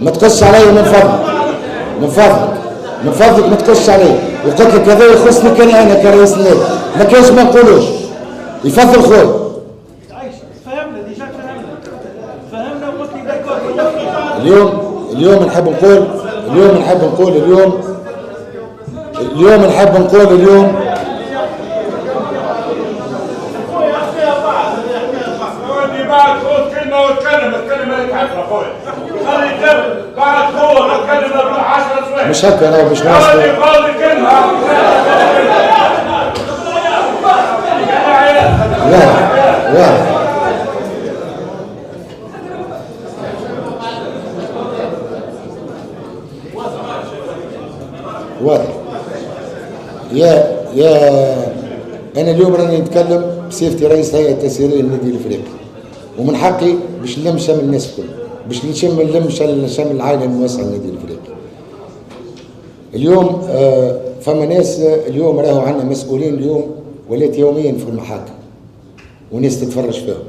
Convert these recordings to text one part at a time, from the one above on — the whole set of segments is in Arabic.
ما تقصش علي من فضلك، من فضلك، من فضلك ما تقصش علي. وقلت لك هذا يخصني كان انا كرئيس نادي، ما كانش ما نقولوش. يفضل خويا. فهمنا ديجا فهمنا وقلت لي اليوم نحب نقول اليوم بعد خذ كلمة واتكلم، الكلمة اللي تحبها خويا. خلي يتكلم، بعد خويا اتكلم 10 سوايع. مش هكا انا مش ناقص. خلي كلمة. لا واضح. يا انا اليوم راني نتكلم بصفتي رئيس هيئه التسييريه للنادي الافريقي، ومن حقي باش نلم شمل الناس الكل، باش نلم شمل العائله الموسعه للنادي الافريقي. اليوم فما ناس اليوم راهو عندنا مسؤولين اليوم ولات يوميا في المحاكم، وناس تتفرج فيهم،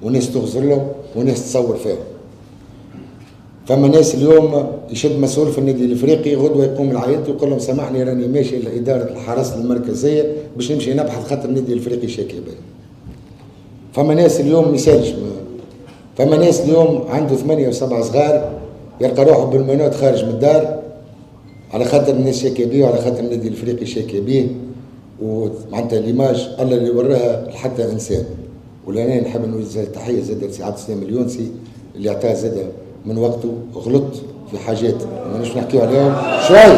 وناس تغزر لهم، وناس تصور فيهم. فما ناس اليوم يشد مسؤول في النادي الافريقي غدوه يقوم العيط ويقول لهم سامحني راني ماشي لاداره الحراسه المركزيه باش نمشي نبحث خاطر النادي الافريقي شاكي بي. فما ناس اليوم ما يسالش، فما ناس اليوم عنده 8 و7 صغار يلقى روحه بالمنوت خارج من الدار على خاطر الناس شاكي بيه وعلى خاطر النادي الافريقي شاكي بيه، ومعناتها ليماج الله اللي وراها لحتى انسان. ولأنا نحب نوجه تحيه زاد لسي عبد السلام اليونسي اللي عطاه زاد من وقته، غلط في حاجات ما نحكيو عليهم شوي